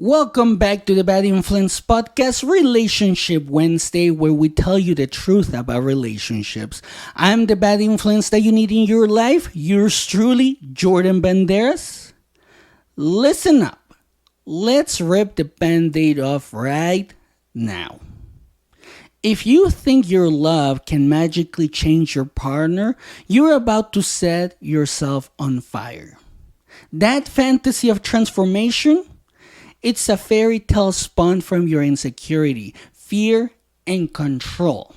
Welcome back to the Bad Influence Podcast, Relationship Wednesday, where we tell you the truth about relationships. I'm the bad influence that you need in your life. Yours truly, Jordan Banderas. Listen up. Let's rip the band-aid off right now. If you think your love can magically change your partner, you're about to set yourself on fire. That fantasy of transformation, it's a fairy tale spun from your insecurity, fear, and control.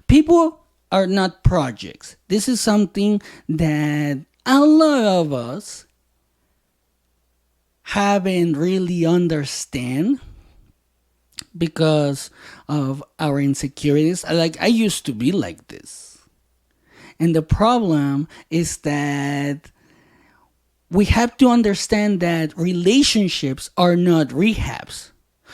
People are not projects. This is something that a lot of us haven't really understand because of our insecurities. I used to be like this. And the problem is that we have to understand that relationships are not rehabs.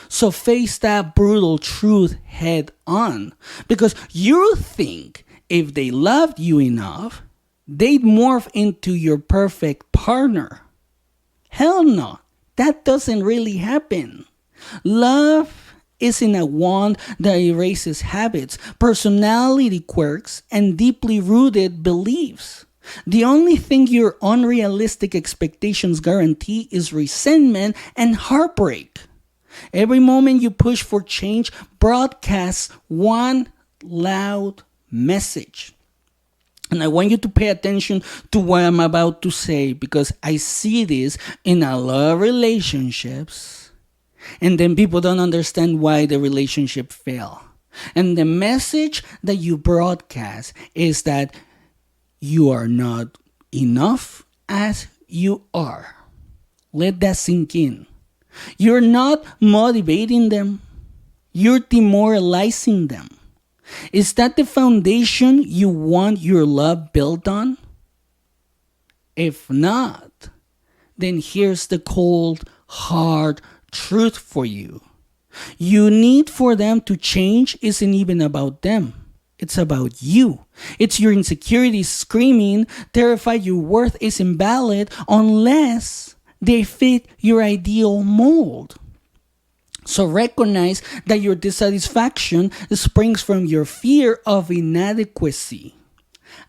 So face that brutal truth head on. Because you think if they loved you enough, they'd morph into your perfect partner. Hell no. That doesn't really happen. Love isn't a wand that erases habits, personality quirks, and deeply rooted beliefs. The only thing your unrealistic expectations guarantee is resentment and heartbreak. Every moment you push for change broadcasts one loud message. And I want you to pay attention to what I'm about to say because I see this in a lot of relationships. And then people don't understand why the relationship failed. And the message that you broadcast is that you are not enough as you are. Let that sink in. You're not motivating them. You're demoralizing them. Is that the foundation you want your love built on? If not, then here's the cold, hard truth for you. You need for them to change isn't even about them. It's about you. It's your insecurities screaming, terrified your worth is invalid unless they fit your ideal mold. So recognize that your dissatisfaction springs from your fear of inadequacy.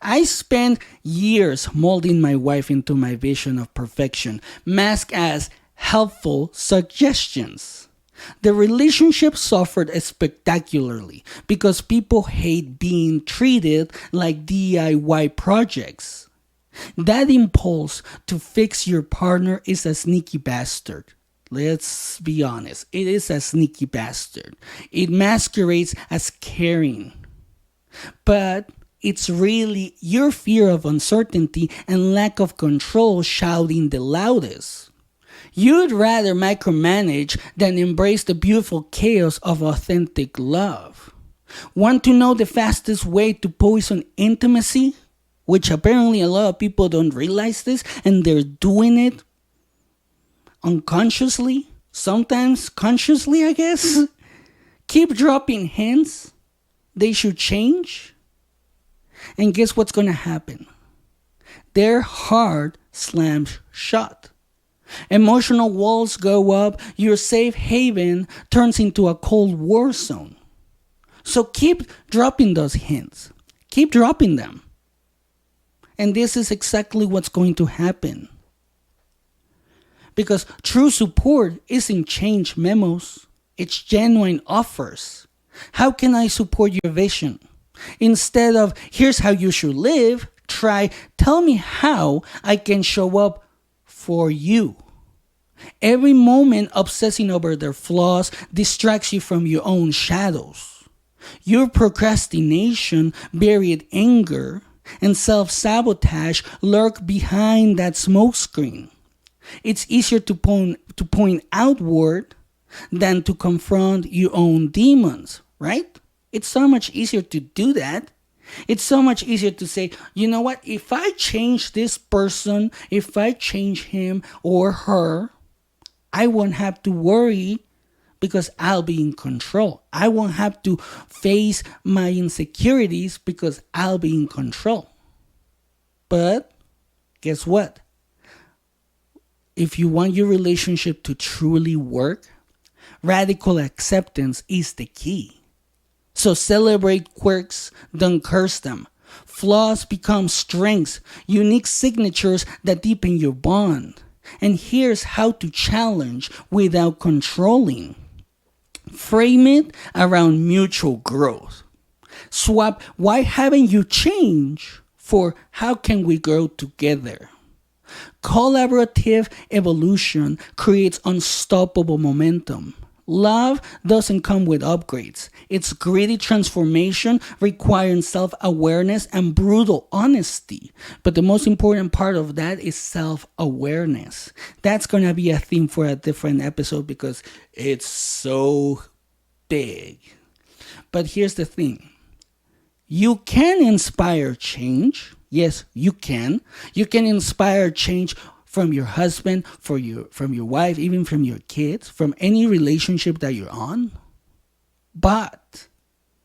I spent years molding my wife into my vision of perfection, masked as helpful suggestions. The relationship suffered spectacularly because people hate being treated like DIY projects. That impulse to fix your partner is a sneaky bastard. Let's be honest. It is a sneaky bastard. It masquerades as caring. But it's really your fear of uncertainty and lack of control shouting the loudest. You'd rather micromanage than embrace the beautiful chaos of authentic love. Want to know the fastest way to poison intimacy? Which apparently a lot of people don't realize this and they're doing it unconsciously. Sometimes consciously, I guess. Keep dropping hints. They should change. And guess what's going to happen? Their heart slams shut. Emotional walls go up, your safe haven turns into a cold war zone. So keep dropping those hints. Keep dropping them. And this is exactly what's going to happen. Because true support isn't change memos, it's genuine offers. How can I support your vision? Instead of, here's how you should live, try, tell me how I can show up for you. Every moment obsessing over their flaws distracts you from your own shadows. Your procrastination, buried anger, and self-sabotage lurk behind that smokescreen. It's easier to point outward than to confront your own demons, right? It's so much easier to do that. It's so much easier to say, you know what, if I change this person, if I change him or her, I won't have to worry because I'll be in control. I won't have to face my insecurities because I'll be in control. But guess what? if you want your relationship to truly work, radical acceptance is the key. So celebrate quirks, don't curse them. Flaws become strengths, unique signatures that deepen your bond. And here's how to challenge without controlling. Frame it around mutual growth. Swap "why haven't you changed" for "how can we grow together?" Collaborative evolution creates unstoppable momentum. Love doesn't come with upgrades. It's gritty transformation requiring self-awareness and brutal honesty. But the most important part of that is self-awareness. That's going to be a theme for a different episode because it's so big. But here's the thing. You can inspire change. Yes, you can. You can inspire change from your husband, from your wife, even from your kids, from any relationship that you're on. But,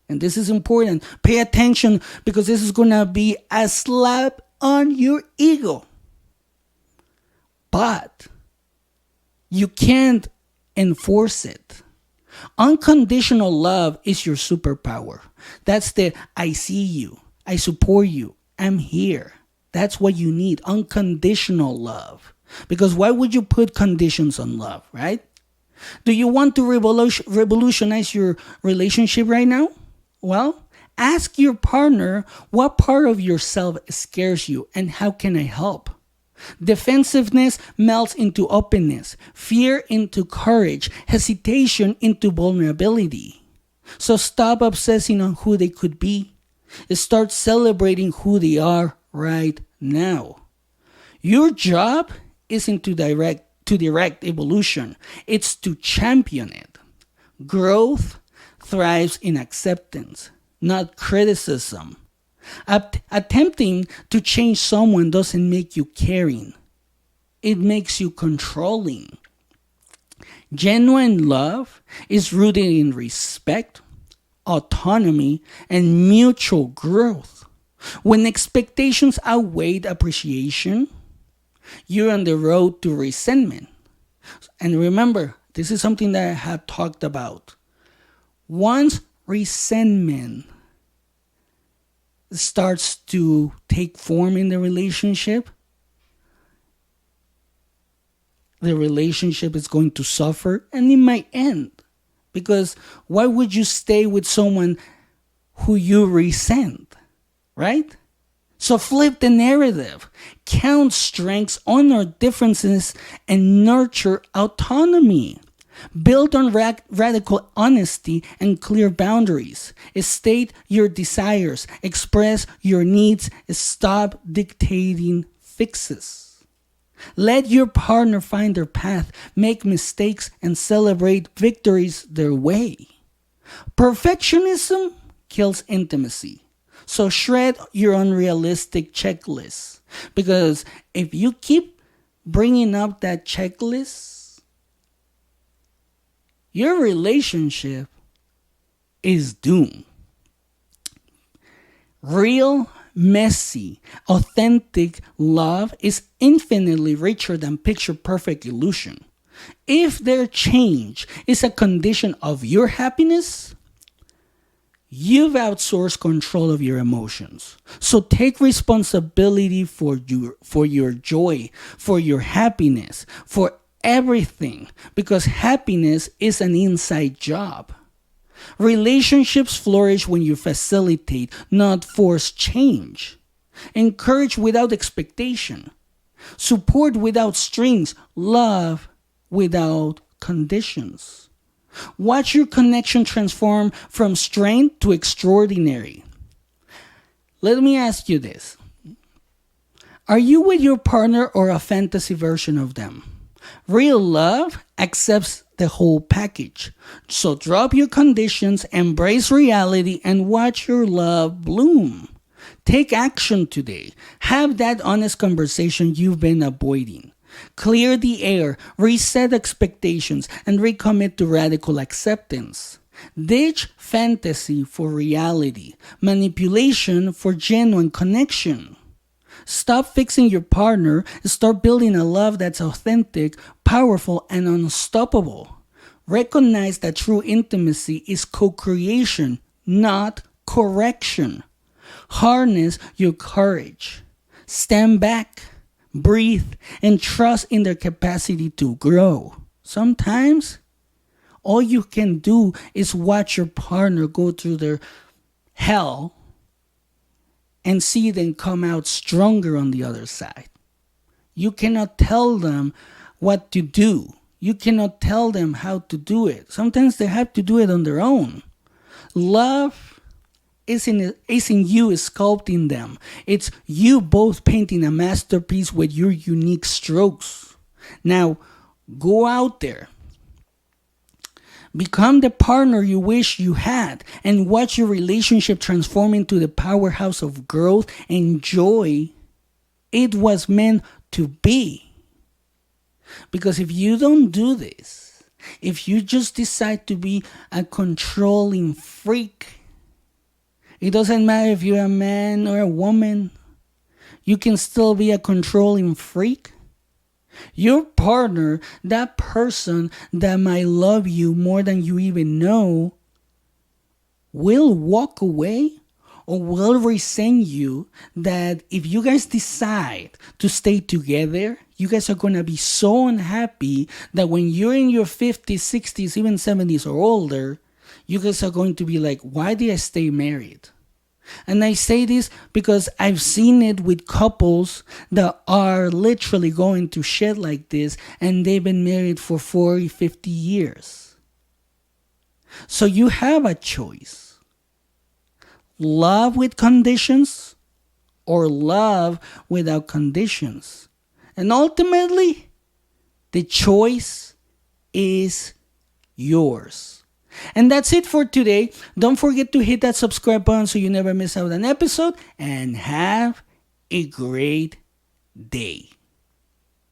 and this is important, pay attention because this is going to be a slap on your ego. But you can't enforce it. Unconditional love is your superpower. That's the "I see you, I support you, I'm here." That's what you need, unconditional love. Because why would you put conditions on love, right? Do you want to revolutionize your relationship right now? Well, ask your partner what part of yourself scares you and how can I help? Defensiveness melts into openness, fear into courage, hesitation into vulnerability. So stop obsessing on who they could be. Start celebrating who they are right now. Your job isn't to direct evolution. It's to champion it. Growth thrives in acceptance, not criticism. Attempting to change someone doesn't make you caring. It makes you controlling. Genuine love is rooted in respect, autonomy, and mutual growth. When expectations outweigh appreciation, you're on the road to resentment. And remember, this is something that I have talked about. Once resentment starts to take form in the relationship is going to suffer and it might end. Because why would you stay with someone who you resent, right? So flip the narrative. Count strengths, honor differences, and nurture autonomy. Build on radical honesty and clear boundaries. State your desires. Express your needs. Stop dictating fixes. Let your partner find their path, make mistakes, and celebrate victories their way. Perfectionism kills intimacy. So shred your unrealistic checklist. Because if you keep bringing up that checklist, your relationship is doomed. Real, messy, authentic love is infinitely richer than picture-perfect illusion. If their change is a condition of your happiness, you've outsourced control of your emotions. So take responsibility for your joy, for your happiness, for everything, because happiness is an inside job. Relationships flourish when you facilitate, not force change. Encourage without expectation. Support without strings. Love without conditions. Watch your connection transform from strength to extraordinary. Let me ask you this. Are you with your partner or a fantasy version of them? Real love accepts the whole package. So drop your conditions, embrace reality, and watch your love bloom. Take action today. Have that honest conversation you've been avoiding. Clear the air, reset expectations, and recommit to radical acceptance. Ditch fantasy for reality, manipulation for genuine connection. Stop fixing your partner and start building a love that's authentic, powerful, and unstoppable. Recognize that true intimacy is co-creation, not correction. Harness your courage. Stand back, breathe, and trust in their capacity to grow. Sometimes, all you can do is watch your partner go through their hell and see them come out stronger on the other side. You cannot tell them what to do. You cannot tell them how to do it. Sometimes they have to do it on their own. Love isn't you sculpting them. It's you both painting a masterpiece with your unique strokes. Now, go out there. Become the partner you wish you had and watch your relationship transform into the powerhouse of growth and joy it was meant to be. Because if you don't do this, if you just decide to be a controlling freak, it doesn't matter if you're a man or a woman, you can still be a controlling freak. Your partner, that person that might love you more than you even know, will walk away or will resent you. That if you guys decide to stay together, you guys are going to be so unhappy that when you're in your 50s, 60s, even 70s or older, you guys are going to be like, why did I stay married? And I say this because I've seen it with couples that are literally going through shit like this, and they've been married for 40, 50 years. So you have a choice. Love with conditions or love without conditions. And ultimately, the choice is yours. And that's it for today. Don't forget to hit that subscribe button so you never miss out an episode. And have a great day.